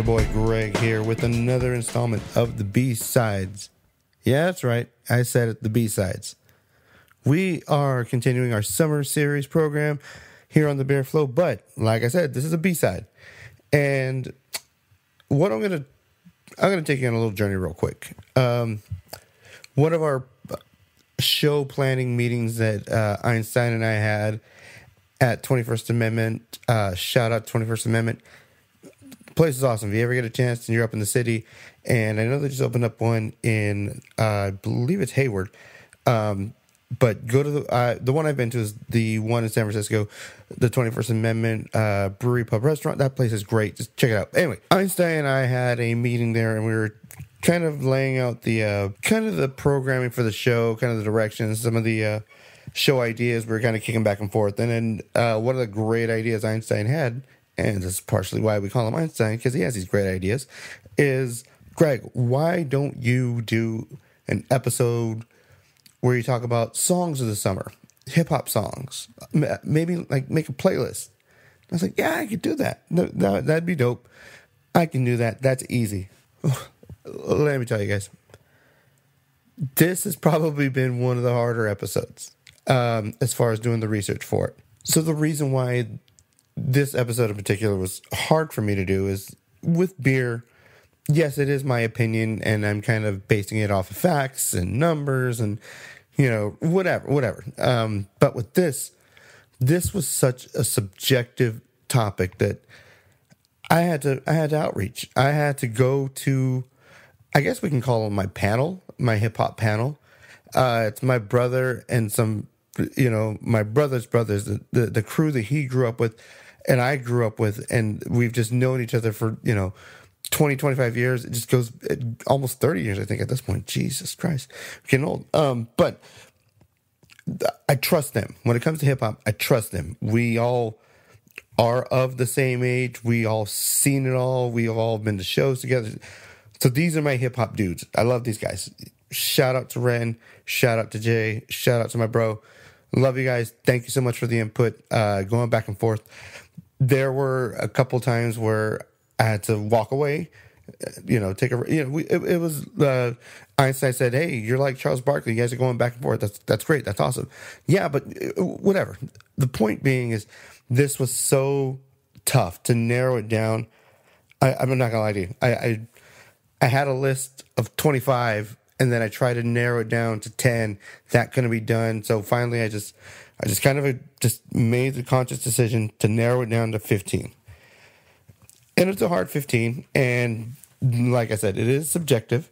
your boy Greg here with another installment of the B-Sides. Yeah, that's right. I said it, the B-Sides. We are continuing our summer series program here on the Bear Flow, but like I said, this is a B-side. And what I'm gonna take you on a little journey real quick. One of our show planning meetings that Einstein and I had at 21st Amendment, shout out 21st Amendment. Place is awesome. If you ever get a chance and you're up in the city, and I know they just opened up one in, I believe it's Hayward, but go to the one I've been to is the one in San Francisco, the 21st Amendment Brewery Pub Restaurant. That place is great. Just check it out. Anyway, Einstein and I had a meeting there, and we were kind of laying out the kind of the programming for the show, kind of the directions, some of the show ideas. We were kind of kicking back and forth. And then one of the great ideas Einstein had, and this is partially why we call him Einstein, because he has these great ideas, is, Greg, why don't you do an episode where you talk about songs of the summer, hip-hop songs, maybe like make a playlist? I was like, yeah, I could do that. That'd be dope. I can do that. That's easy. Let me tell you guys, this has probably been one of the harder episodes as far as doing the research for it. So the reason why this episode in particular was hard for me to do is with beer. Yes, it is my opinion, and I'm kind of basing it off of facts and numbers and, you know, whatever. But with this was such a subjective topic that I had to outreach. I had to go to, I guess we can call them my panel, my hip hop panel. It's my brother and some, you know, my brother's brothers, the crew that he grew up with and I grew up with, and we've just known each other for, you know, 20, 25 years. It just goes almost 30 years, I think, at this point. Jesus Christ. I'm getting old. But I trust them. When it comes to hip hop, I trust them. We all are of the same age. We all seen it all. We all been to shows together. So these are my hip hop dudes. I love these guys. Shout out to Ren. Shout out to Jay. Shout out to my bro. Love you guys. Thank you so much for the input. Going back and forth. There were a couple times where I had to walk away, you know, take a, you know, it was, Einstein said, hey, you're like Charles Barkley. You guys are going back and forth. That's great. That's awesome. Yeah, but whatever. The point being is this was so tough to narrow it down. I'm not gonna lie to you. I had a list of 25, and then I tried to narrow it down to 10. That couldn't be done. So finally I just kind of just made the conscious decision to narrow it down to 15. And it's a hard 15. And like I said, it is subjective.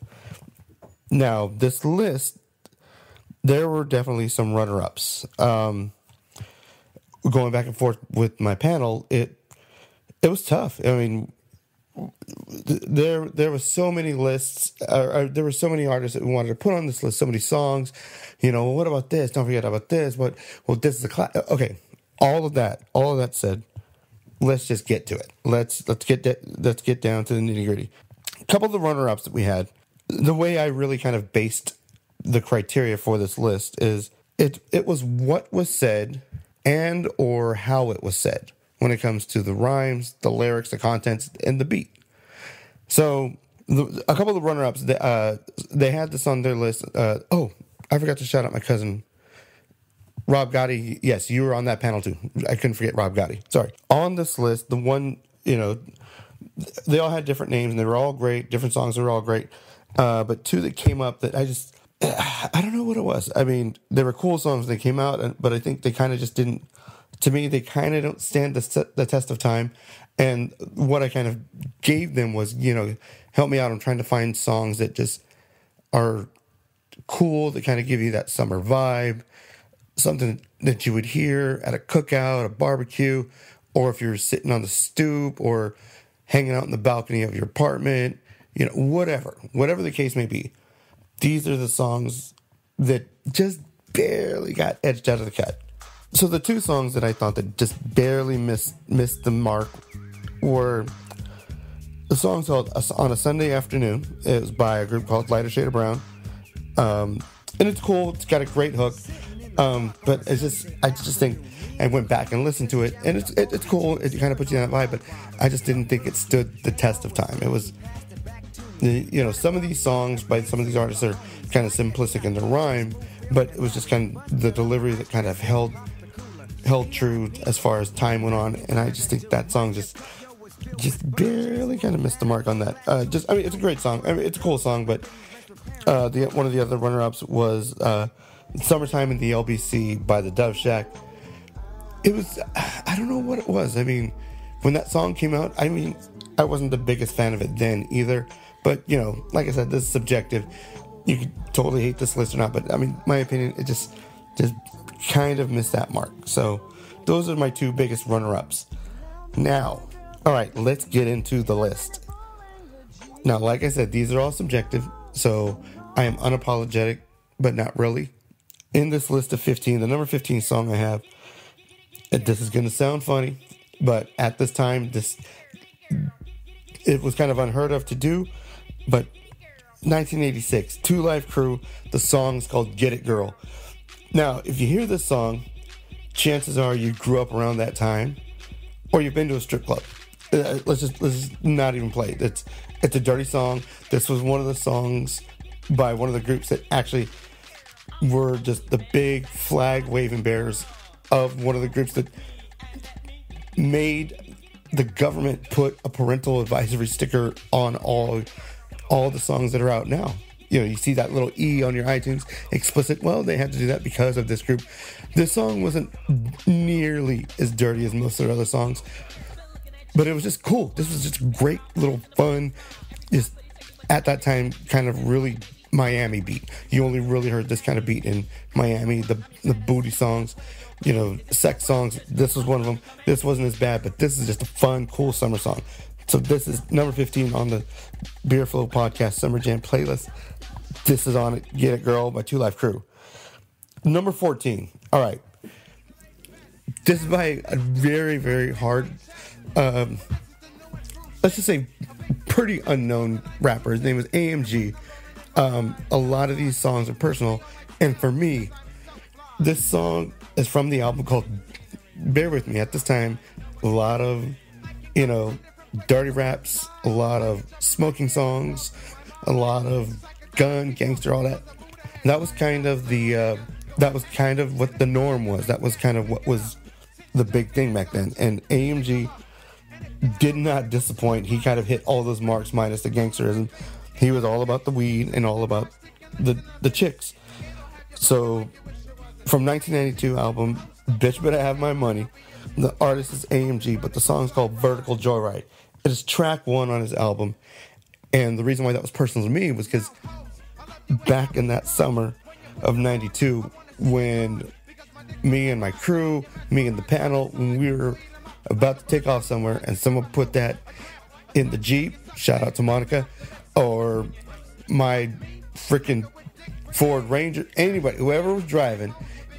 Now, this list, there were definitely some runner-ups. Going back and forth with my panel, it was tough. I mean, there were so many lists, there were so many artists that we wanted to put on this list, so many songs. You know, what about this? Don't forget about this. Well, this is a class. Okay, all of that said, let's just get to it. Let's get down to the nitty-gritty. A couple of the runner-ups that we had, the way I really kind of based the criteria for this list is it was what was said and or how it was said when it comes to the rhymes, the lyrics, the contents, and the beat. So a couple of the runner-ups, they had this on their list. I forgot to shout out my cousin, Rob Gotti. Yes, you were on that panel too. I couldn't forget Rob Gotti. Sorry. On this list, the one, you know, they all had different names, and they were all great. Different songs, they were all great. But two that came up that I don't know what it was. I mean, they were cool songs when they came out, but I think they kind of just didn't, to me, they kind of don't stand the test of time. And what I kind of gave them was, you know, help me out. I'm trying to find songs that just are cool, that kind of give you that summer vibe, something that you would hear at a cookout, a barbecue, or if you're sitting on the stoop or hanging out in the balcony of your apartment, you know, whatever the case may be. These are the songs that just barely got edged out of the cut. So the two songs that I thought that just barely missed the mark were the song called On a Sunday Afternoon. It was by a group called Lighter Shade of Brown. And it's cool. It's got a great hook. But I just think I went back and listened to it, and it's cool. It kind of puts you in that vibe, but I just didn't think it stood the test of time. It was, some of these songs by some of these artists are kind of simplistic in their rhyme, but it was just kind of the delivery that kind of held true as far as time went on, and I just think that song just barely kind of missed the mark on that. It's a great song. It's a cool song, but one of the other runner-ups was Summertime in the LBC by the Dove Shack. It was, I don't know what it was. I mean, when that song came out, I wasn't the biggest fan of it then either. But, like I said, this is subjective. You could totally hate this list or not, but my opinion, it just kind of missed that mark. So those are my two biggest runner-ups. Now, all right, let's get into the list. Now, like I said, these are all subjective, so I am unapologetic, but not really. In this list of 15, the number 15 song I have, this is going to sound funny, but at this time, it was kind of unheard of to do, but 1986, Two Live Crew, the song is called Get It Girl. Now, if you hear this song, chances are you grew up around that time, or you've been to a strip club. Let's just not even play it. It's a dirty song. This was one of the songs by one of the groups that actually were just the big flag waving bearers of one of the groups that made the government put a parental advisory sticker on all the songs that are out now. You see that little E on your iTunes, explicit. Well, they had to do that because of this group. This song wasn't nearly as dirty as most of their other songs, but it was just cool. This was just great little fun, just at that time kind of really Miami beat. You only really heard this kind of beat in Miami, the booty songs, sex songs. This was one of them. This wasn't as bad, but this is just a fun, cool summer song. So this is number 15 on the Beer Flow Podcast Summer Jam playlist. This is on it, Get It Girl by Two Live Crew. Number 14. All right. This is by a very, very hard, let's just say pretty unknown rapper. His name is AMG. A lot of these songs are personal, and for me, this song is from the album called Bear With Me. At this time, a lot of dirty raps, a lot of smoking songs, a lot of gun, gangster, all that. That was kind of what the norm was. That was kind of what was the big thing back then. And AMG did not disappoint. He kind of hit all those marks minus the gangsterism. He was all about the weed and all about the chicks. So from 1992 album, Bitch Better Have My Money, the artist is AMG, but the song's called Vertical Joyride. It is track 1 on his album. And the reason why that was personal to me was because back in that summer of 92, when me and my crew, me and the panel, when we were about to take off somewhere and someone put that in the Jeep, shout out to Monica, or my freaking Ford Ranger, anybody, whoever was driving,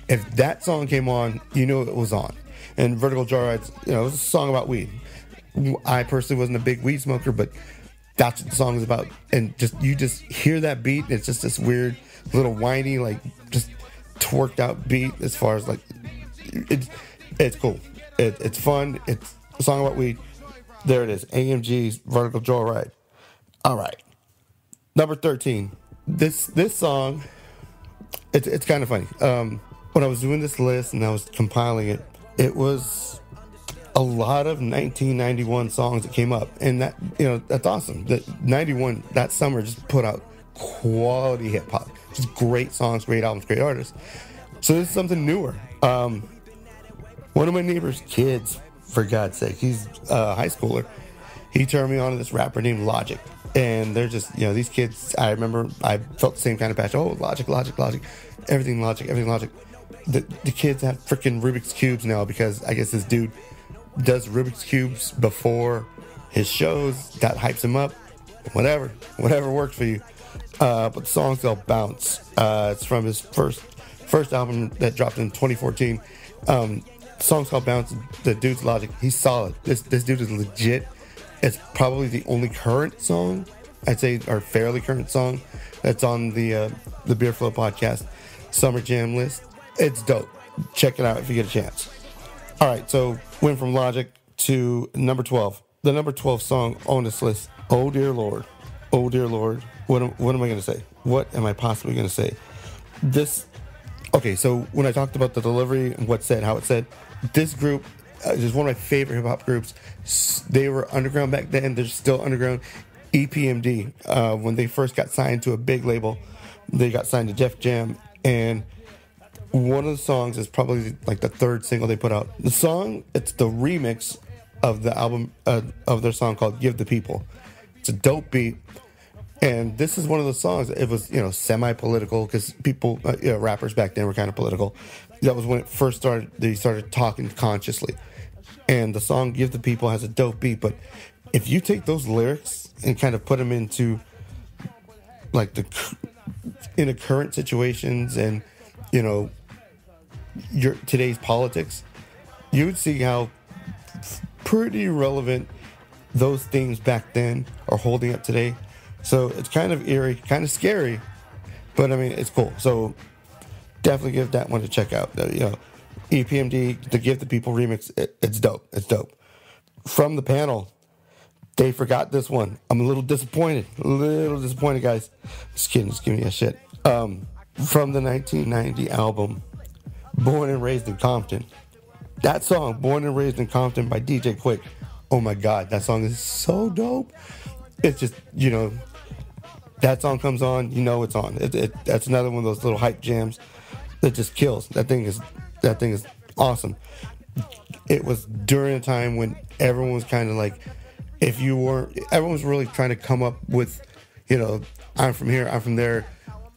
if that song came on, you knew it was on. And Vertical Joyride, it was a song about weed. I personally wasn't a big weed smoker, but that's what the song is about. And you just hear that beat, and it's just this weird little whiny, like just twerked out beat. As far as like, it's cool. It's fun. It's a song about weed. There it is. AMG's Vertical Joyride. All right. Number 13. This song, it's kind of funny. When I was doing this list and I was compiling it, it was a lot of 1991 songs that came up, and that that's awesome. That 91, that summer, just put out quality hip hop, just great songs, great albums, great artists. So this is something newer. One of my neighbor's kids, for God's sake, he's a high schooler. He turned me on to this rapper named Logic, and they're just these kids. I remember I felt the same kind of passion. Oh, Logic, everything Logic. The kids have freaking Rubik's Cubes now because I guess this dude does Rubik's Cubes before his shows. That hypes him up. Whatever works for you. But the song's called Bounce. It's from his first album that dropped in 2014. The song's called Bounce. The dude's Logic. He's solid. This dude is legit. It's probably the only current song, I'd say, or fairly current song that's on the Beer Flow Podcast Summer Jam list. It's dope. Check it out if you get a chance. All right, so went from Logic to number 12. The number 12 song on this list. Oh dear Lord. Oh dear Lord. What am I going to say? What am I possibly going to say? Okay, so when I talked about the delivery and what said, how it said, this group is one of my favorite hip hop groups. They were underground back then. They're still underground. EPMD. When they first got signed to a big label, they got signed to Def Jam, and one of the songs is probably like the third single they put out. The song, it's the remix of the album of their song called "Give the People." It's a dope beat, and this is one of the songs. It was semi-political because people, rappers back then were kind of political. That was when it first started. They started talking consciously, and the song "Give the People" has a dope beat. But if you take those lyrics and kind of put them into like in a current situations and your today's politics, you would see how pretty relevant those things back then are holding up today. So it's kind of eerie, kind of scary, but I mean it's cool. So definitely give that one a check out. EPMD, the Give the People remix, it's dope. It's dope. From the Panel, they forgot this one. I'm a little disappointed. Guys. Just kidding. Just give me a shit. From the 1990 album, Born and Raised in Compton. That song, Born and Raised in Compton by DJ Quick. Oh my God, that song is so dope. It's just, that song comes on, it's on. That's another one of those little hype jams that just kills. That thing is awesome. It was during a time when everyone was kind of like, everyone was really trying to come up with, I'm from here, I'm from there.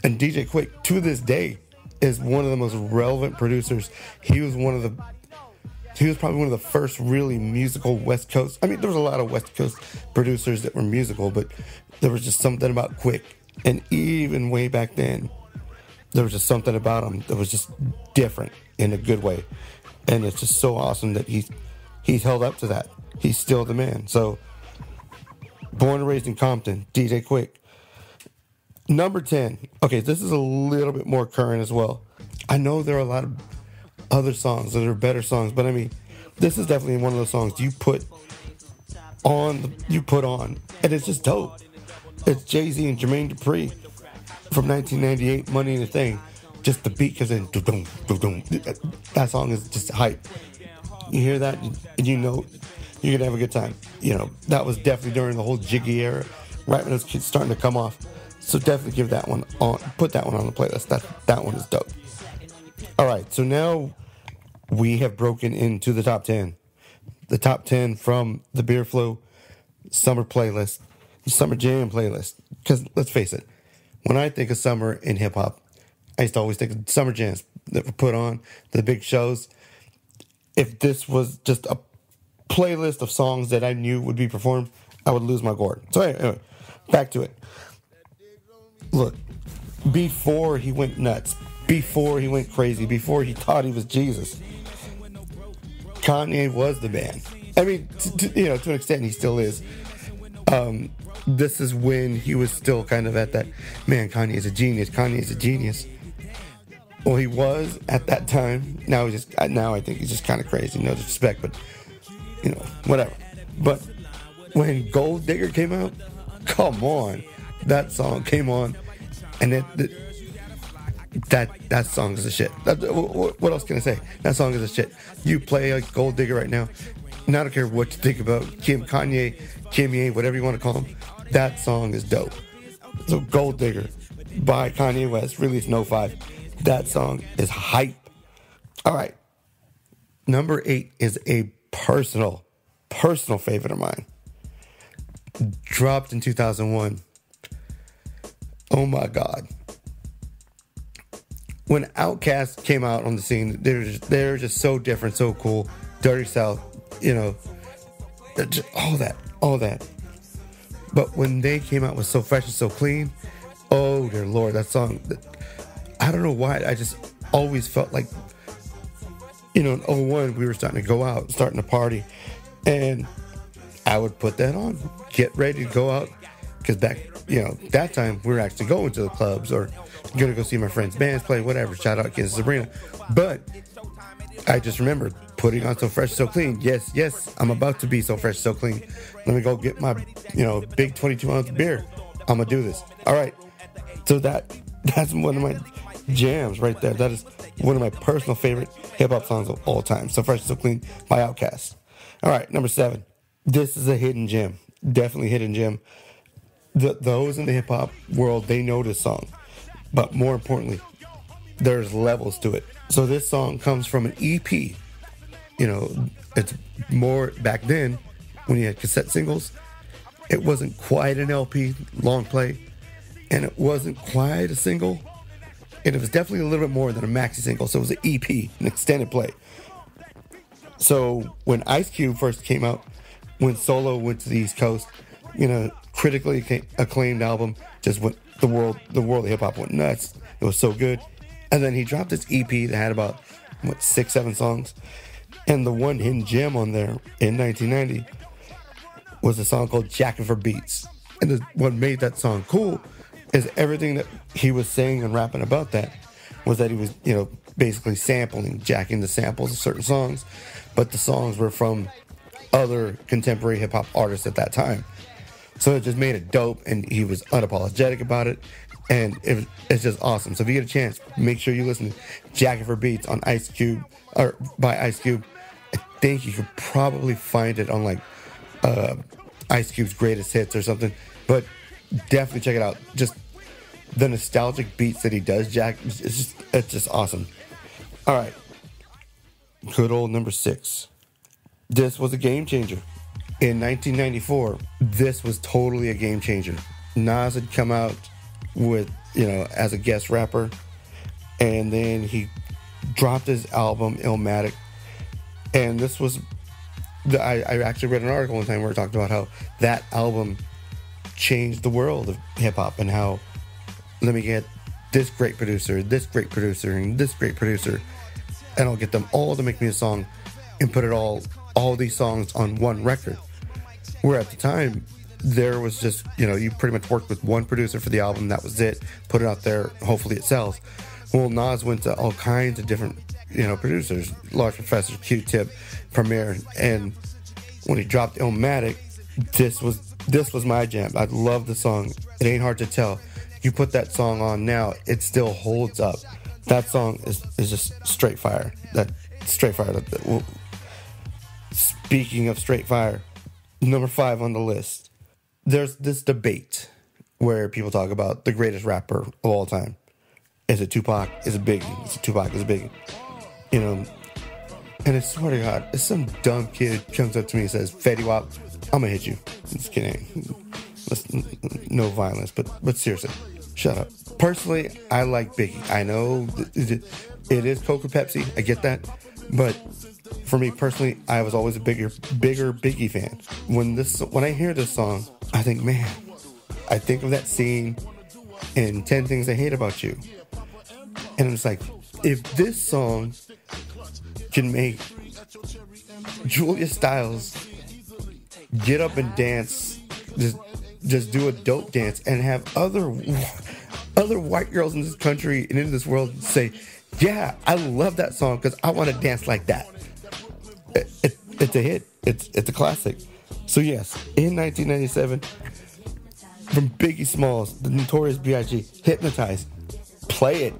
And DJ Quick, to this day, is one of the most relevant producers. He was probably one of the first really musical West Coast. I mean, there was a lot of West Coast producers that were musical, but there was just something about Quick. And even way back then, there was just something about him that was just different in a good way. And it's just so awesome that he's held up to that. He's still the man. So, Born and Raised in Compton, DJ Quick. Number 10. Okay, this is a little bit more current as well. I know there are a lot of other songs that are better songs, but I mean, this is definitely one of those songs you put on, and it's just dope. It's Jay-Z and Jermaine Dupri from 1998, Money in the Thing. Just the beat goes in, doo-dum, doo-dum. That song is just hype. You hear that, and you're gonna have a good time. That was definitely during the whole Jiggy era, right when it was starting to come off. So definitely give that one on, put that one on the playlist. That one is dope. All right, so now we have broken into the top 10. The top 10 from the Beer Flow summer playlist, summer jam playlist. Because let's face it, when I think of summer in hip hop, I used to always think of summer jams that were put on, the big shows. If this was just a playlist of songs that I knew would be performed, I would lose my gourd. So anyway, back to it. Look, before he went nuts, before he went crazy, before he thought he was Jesus, Kanye was the man. I mean, to an extent, he still is. This is when he was still kind of at that, man, Kanye is a genius. Kanye is a genius. Well, he was at that time. Now I think he's just kind of crazy. No disrespect, but whatever. But when Gold Digger came out, come on, that song came on, and that song is a shit. What else can I say? That song is a shit. You play a Gold Digger right now, and I don't care what you think about Kanye, whatever you want to call him. That song is dope. So Gold Digger by Kanye West, released in 05. That song is hype. All right. Number 8 is a personal favorite of mine. Dropped in 2001. Oh my God. When Outkast came out on the scene, they're just so different, so cool. Dirty South, all that. But when they came out with So Fresh and So Clean, oh dear Lord, that song, I don't know why, I just always felt like, in 01, we were starting to go out, starting to party, and I would put that on, get ready to go out, because back, that time we were actually going to the clubs or going to go see my friends' bands play, whatever. Shout out Kansas Sabrina. But I just remember putting on So Fresh, So Clean. Yes, I'm about to be So Fresh, So Clean. Let me go get my, big 22-ounce beer. I'm going to do this. All right. So that's one of my jams right there. That is one of my personal favorite hip-hop songs of all time. So Fresh, So Clean by Outkast. All right, number 7. This is a hidden gem. Definitely hidden gem. Those in the hip-hop world, they know this song. But more importantly, there's levels to it. So this song comes from an EP. It's more back then when you had cassette singles. It wasn't quite an LP, long play, and it wasn't quite a single. And it was definitely a little bit more than a maxi single. So it was an EP, an extended play. So when Ice Cube first came out, when Solo went to the East Coast, critically acclaimed album, just went the world of hip hop went nuts. It was so good. And then he dropped this EP that had about 6-7 songs. And the one hidden gem on there in 1990 was a song called Jackin' for Beats. And what made that song cool is everything that he was saying and rapping about that was that he was, basically jacking the samples of certain songs. But the songs were from other contemporary hip hop artists at that time. So it just made it dope, and he was unapologetic about it. And it's just awesome. So if you get a chance, make sure you listen to Jackin' for Beats on Ice Cube, or by Ice Cube. I think you could probably find it on Ice Cube's greatest hits or something. But definitely check it out. Just the nostalgic beats that he does, Jack, it's just awesome. All right. Good old number 6. This was a game changer. In 1994, this was totally a game changer. Nas had come out with, as a guest rapper, and then he dropped his album Illmatic, and this was I actually read an article one time where it talked about how that album changed the world of hip-hop, and how, let me get this great producer, and this great producer, and I'll get them all to make me a song and put it all these songs on one record. Where at the time, there was just, you pretty much worked with one producer for the album. That was it. Put it out there. Hopefully it sells. Well, Nas went to all kinds of different, producers. Large Professor, Q-Tip, Premier. And when he dropped Illmatic, this was my jam. I love the song. It ain't hard to tell. You put that song on now, it still holds up. That song is just straight fire. Speaking of straight fire, number 5 on the list. There's this debate where people talk about the greatest rapper of all time. Is it Tupac? Is it Biggie? Is it Tupac? Is it Biggie? And I swear to God, if some dumb kid comes up to me and says, Fetty Wap, I'm gonna hit you. Just kidding. No violence, but seriously, shut up. Personally, I like Biggie. I know it is Coke or Pepsi. I get that. But for me personally, I was always a bigger Biggie fan. When I hear this song, I think, man, I think of that scene in 10 Things I Hate About You. And it's like, if this song can make Julia Stiles get up and dance, just do a dope dance, and have other white girls in this country and in this world say, yeah, I love that song because I want to dance like that. It's a hit. It's a classic. So yes, in 1997, from Biggie Smalls, the Notorious B.I.G., Hypnotize, play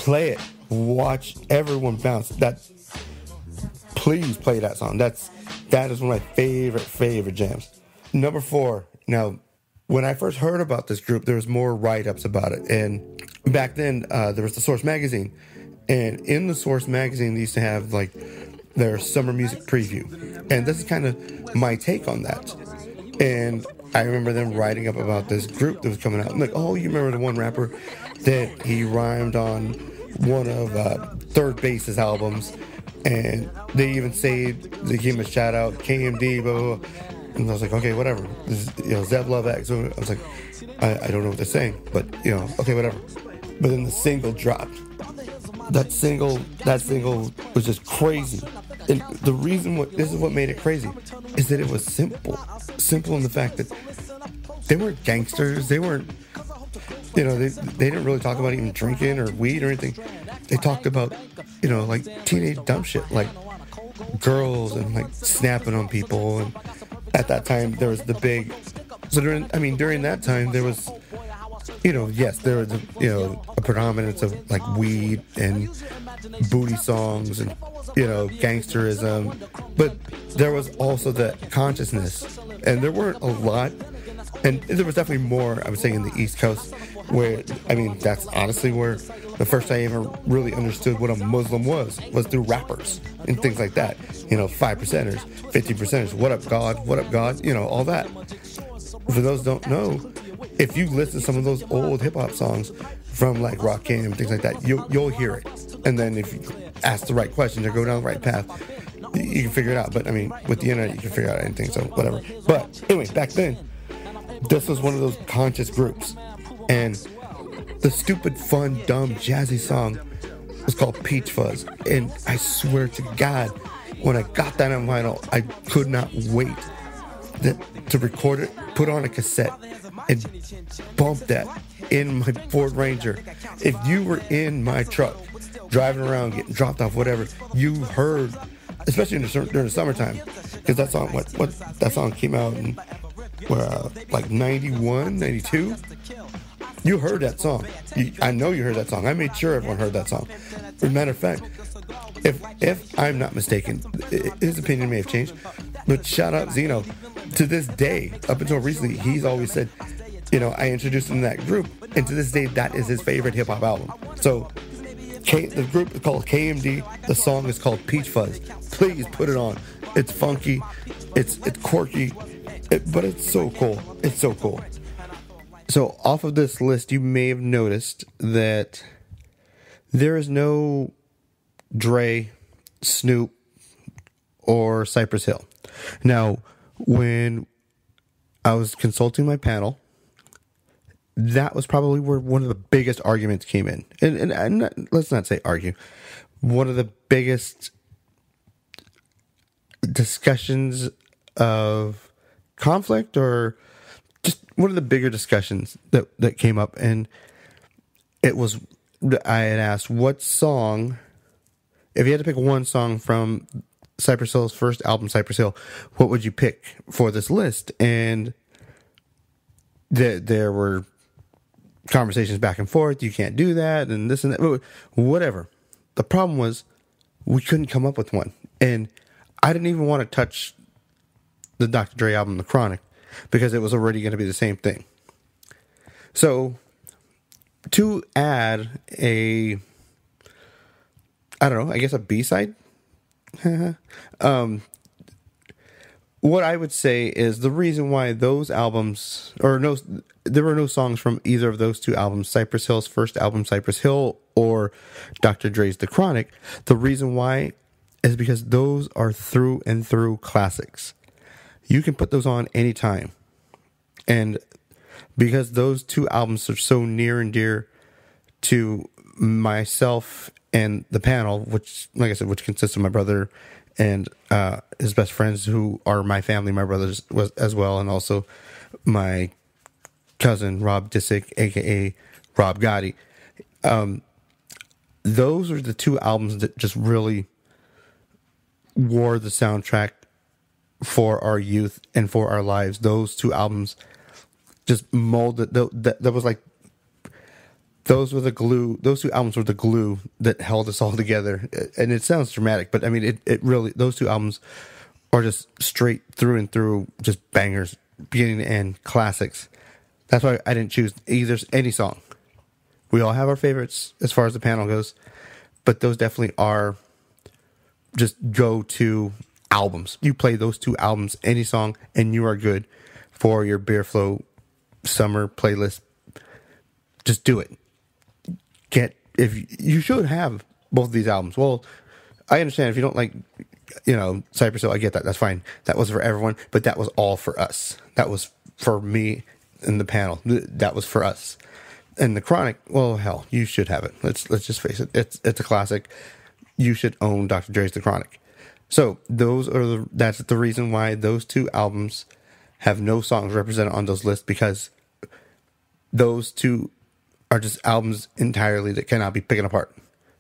it, watch everyone bounce. Please play that song. That is one of my favorite jams. Number 4. Now, when I first heard about this group, there was more write-ups about it, and back then there was the Source magazine, and in the Source magazine they used to have their summer music preview, and this is kind of my take on that. And I remember them writing up about this group that was coming out. I'm like, oh, you remember the one rapper that he rhymed on one of Third Base's albums, and they even say they gave him a shout out, KMD, blah blah blah. And I was like, okay, whatever. This is, Zev Love X. So I was like, I don't know what they're saying, but okay, whatever. But then the single dropped. That single was just crazy. And the reason this is what made it crazy is that it was simple in the fact that they weren't gangsters. They weren't, they didn't really talk about even drinking or weed or anything. They talked about, like teenage dumb shit, like girls and like snapping on people. And at that time, there was the big. So during that time, there was, yes, there was a predominance of like weed and booty songs and gangsterism, but there was also the consciousness, and there weren't a lot, and there was definitely more. I would say in the East Coast, where that's honestly where the first I ever really understood what a Muslim was through rappers and things like that. 5%ers, 50%ers, what up God, all that. For those who don't know, if you listen to some of those old hip hop songs from like Rakim and things like that, you'll hear it. And then if you ask the right questions or go down the right path, you can figure it out. But with the internet, you can figure out anything. So whatever. But anyway, back then, this was one of those conscious groups, and the stupid, fun, dumb, jazzy song was called Peach Fuzz. And I swear to God, when I got that on vinyl, I could not wait to record it, put on a cassette, and bump that in my Ford Ranger. If you were in my truck, driving around, getting dropped off, whatever, you heard, especially during the summertime, because that song, that song came out in, like 91, 92. You heard that song. I know you heard that song. I made sure everyone heard that song. As a matter of fact, if I'm not mistaken, his opinion may have changed, but shout out Zeno. To this day, up until recently, he's always said, I introduced him to that group, and to this day, that is his favorite hip hop album. So, the group is called KMD. The song is called Peach Fuzz. Please put it on. It's funky. It's quirky, but it's so cool. It's so cool. So, off of this list, you may have noticed that there is no Dre, Snoop, or Cypress Hill. Now, when I was consulting my panel, that was probably where one of the biggest arguments came in. And let's not say argue. One of the biggest discussions of conflict, or just one of the bigger discussions that came up. And it was, I had asked, what song, if you had to pick one song from Cypress Hill's first album, Cypress Hill, what would you pick for this list? And there were conversations back and forth. You can't do that, and this and that, whatever. The problem was we couldn't come up with one, and I didn't even want to touch the Dr. Dre album, The Chronic, because it was already going to be the same thing. So to add a B-side. What I would say is the reason why those albums, there were no songs from either of those two albums, Cypress Hill's first album, Cypress Hill, or Dr. Dre's The Chronic. The reason why is because those are through and through classics. You can put those on anytime. And because those two albums are so near and dear to myself and the panel, which, like I said, which consists of my brother and his best friends, who are my family, my brothers as well, and also my cousin Rob Disick, aka Rob Gotti. Those are the two albums that just really wore the soundtrack for our youth and for our lives. Those two albums just molded. That was like, those were the glue. Those two albums were the glue that held us all together. And it sounds dramatic, but I mean, it really, those two albums are just straight through and through, just bangers, beginning to end, classics. That's why I didn't choose any song. We all have our favorites as far as the panel goes, but those definitely are just go-to albums. You play those two albums, any song, and you are good for your Beer Flow summer playlist. Just do it. If you should have both of these albums. Well, I understand if you don't like, Cypress Hill, I get that. That's fine. That was for everyone, but that was all for us. That was for me and the panel. That was for us. And The Chronic, well, hell, you should have it. Let's just face it. It's a classic. You should own Dr. Dre's The Chronic. So that's the reason why those two albums have no songs represented on those lists because those two are just albums entirely that cannot be picking apart.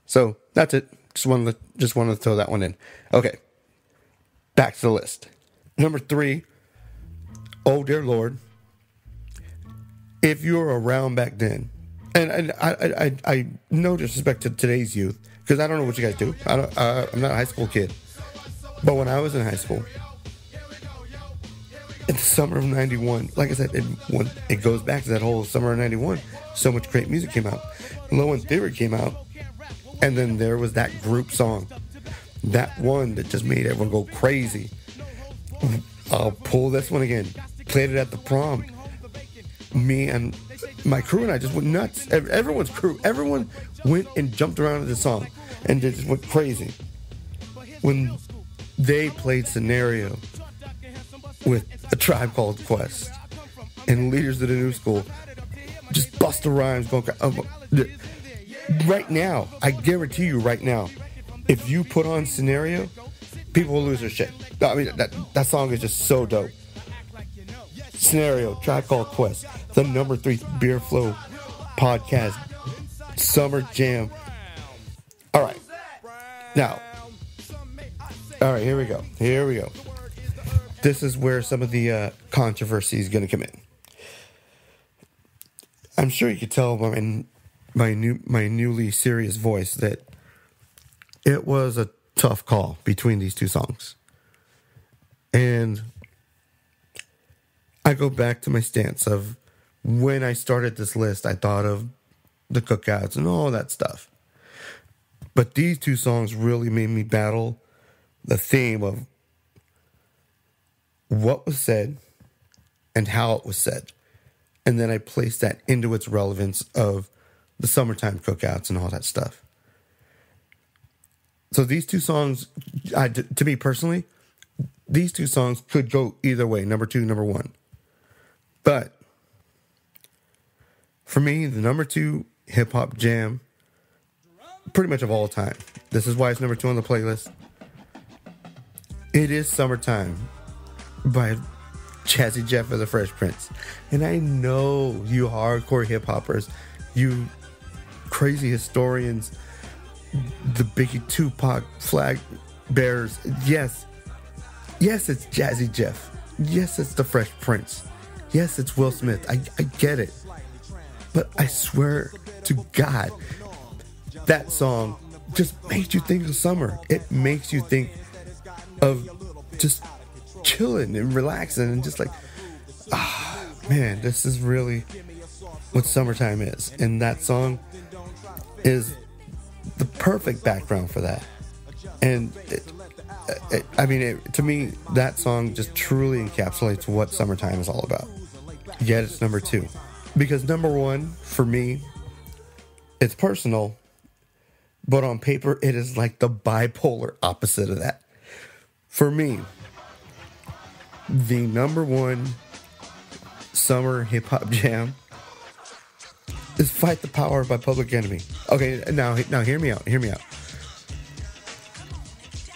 So that's it. Just wanted to throw that one in. Okay, back to the list. Number 3, Oh Dear Lord. If you were around back then, and I no disrespect to today's youth, because I don't know what you guys do. I'm not a high school kid, but when I was in high school, in the summer of '91, like I said, it goes back to that whole summer of '91. So much great music came out. Low End Theory came out, and then there was that group song, that one that just made everyone go crazy. I'll pull this one again. Played it at the prom. Me and my crew and I just went nuts. Everyone went and jumped around to the song and just went crazy when they played Scenario with A Tribe Called Quest and Leaders of the New School. Just bust the rhymes. Right now, I guarantee you right now, if you put on Scenario, people will lose their shit. I mean, that song is just so dope. Scenario, Tribe Called Quest, the number 3 Beer Flow podcast, Summer Jam. All right. Now, here we go. This is where some of the controversy is going to come in. I'm sure you could tell by my newly serious voice that it was a tough call between these two songs. And I go back to my stance of when I started this list, I thought of the cookouts and all that stuff. But these two songs really made me battle the theme of what was said and how it was said. And then I placed that into its relevance of the summertime cookouts and all that stuff. So these two songs, to me personally, these two songs could go either way, number 2, number 1. But for me, the number 2 hip-hop jam, pretty much of all time. This is why it's number 2 on the playlist. It is Summertime by Jazzy Jeff of the Fresh Prince. And I know you hardcore hip-hoppers, you crazy historians, the Biggie Tupac flag bearers. Yes, it's Jazzy Jeff. Yes, it's the Fresh Prince. Yes, it's Will Smith. I get it. But I swear to God, that song just makes you think of summer. It makes you think of just chilling and relaxing and just like, man, this is really what summertime is. And that song is the perfect background for that. And to me, that song just truly encapsulates what summertime is all about. Yet it's number 2. Because number 1, for me, it's personal, but on paper, it is like the bipolar opposite of that. For me, the number 1 summer hip-hop jam is Fight the Power by Public Enemy. Okay, now hear me out.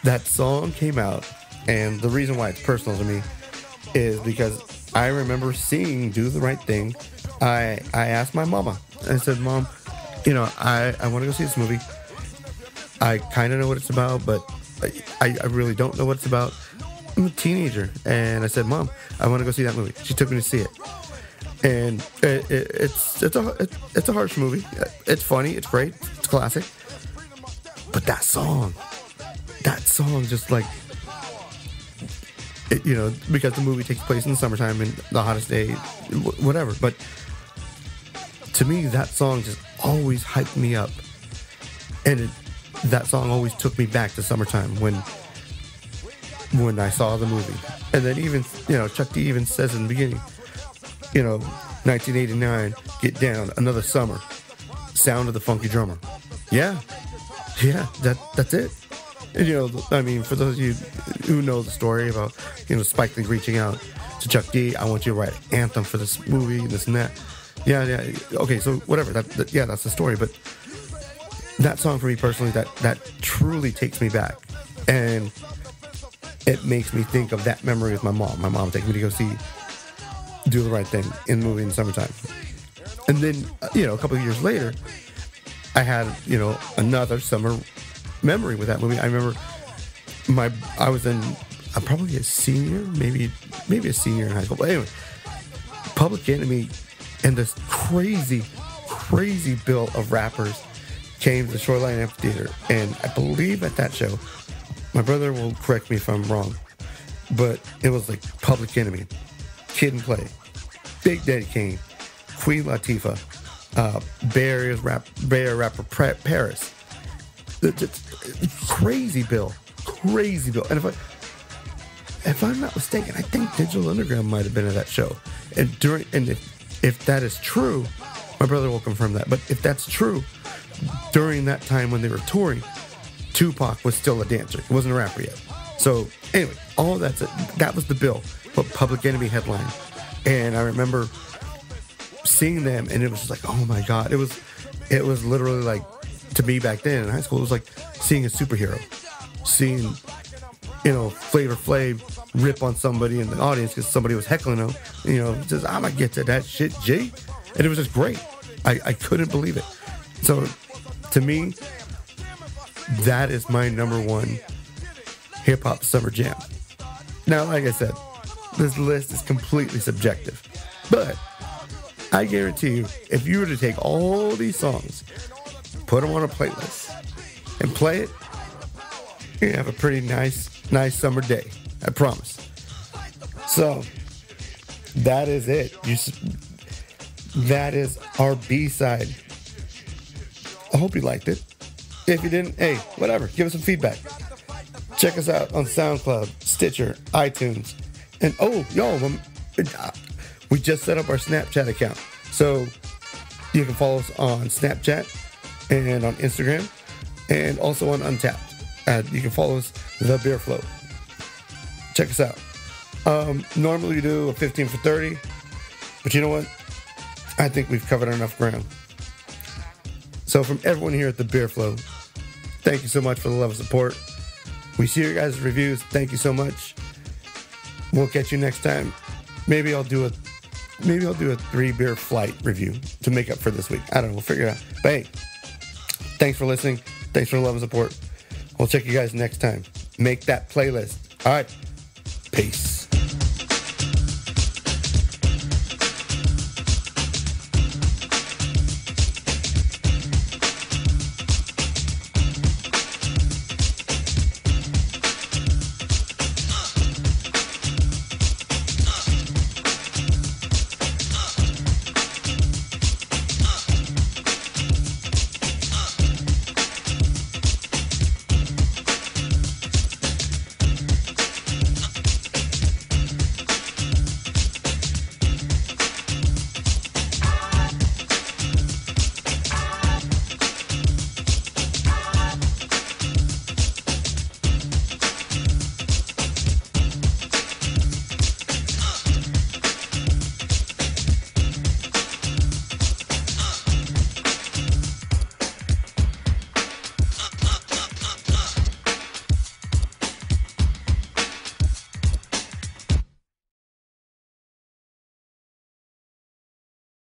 That song came out, and the reason why it's personal to me is because I remember seeing Do the Right Thing. I asked my mama. I said, Mom, I want to go see this movie. I kind of know what it's about, but I really don't know what it's about. I'm a teenager. And I said, Mom, I want to go see that movie. She took me to see it. And it's a harsh movie. It's funny. It's great. It's a classic. But that song just like, because the movie takes place in the summertime and the hottest day, whatever. But to me, that song just always hyped me up. And that song always took me back to summertime when I saw the movie. And then even, Chuck D even says in the beginning, 1989, Get Down, Another Summer, Sound of the Funky Drummer. Yeah, that's it. And, for those of you who know the story about, Spike Lee reaching out to Chuck D, I want you to write an anthem for this movie, and this and that. Yeah. Okay, so whatever. That's the story. But that song for me personally, that truly takes me back. And it makes me think of that memory with my mom. My mom taking me to go see Do the Right Thing in the movie in the summertime. And then, a couple of years later, I had, another summer memory with that movie. I remember I'm probably a senior, maybe a senior in high school. But anyway, Public Enemy and this crazy bill of rappers came to the Shoreline Amphitheater. And I believe at that show, my brother will correct me if I'm wrong, but it was like Public Enemy, Kid and Play, Big Daddy Kane, Queen Latifah, Bay Area rapper Paris. Crazy bill. And if I'm not mistaken, I think Digital Underground might have been at that show. And if that is true, my brother will confirm that. But if that's true, during that time when they were touring, Tupac was still a dancer. He wasn't a rapper yet. So anyway, all of that was the bill. But Public Enemy headline. And I remember seeing them, and it was just like, oh my God. It was literally like, to me back then in high school, it was like seeing a superhero. Seeing, Flavor Flav rip on somebody in the audience because somebody was heckling him. Just, I'm going to get to that shit, G. And it was just great. I couldn't believe it. So, to me, that is my number one hip-hop summer jam. Now, like I said, this list is completely subjective. But I guarantee you, if you were to take all these songs, put them on a playlist, and play it, you're going to have a pretty nice summer day. I promise. So, that is it. That is our B-side. I hope you liked it. If you didn't, hey, whatever. Give us some feedback. Check us out on SoundCloud, Stitcher, iTunes. And, we just set up our Snapchat account. So, you can follow us on Snapchat and on Instagram and also on Untapped. You can follow us, The Beer Flow. Check us out. Normally we do a 15 for 30, but you know what? I think we've covered enough ground. So from everyone here at The Beer Flow, thank you so much for the love and support. We see your guys' reviews. Thank you so much. We'll catch you next time. Maybe I'll do a 3-beer flight review to make up for this week. I don't know. We'll figure it out. But hey, thanks for listening. Thanks for the love and support. We'll check you guys next time. Make that playlist. All right. Peace.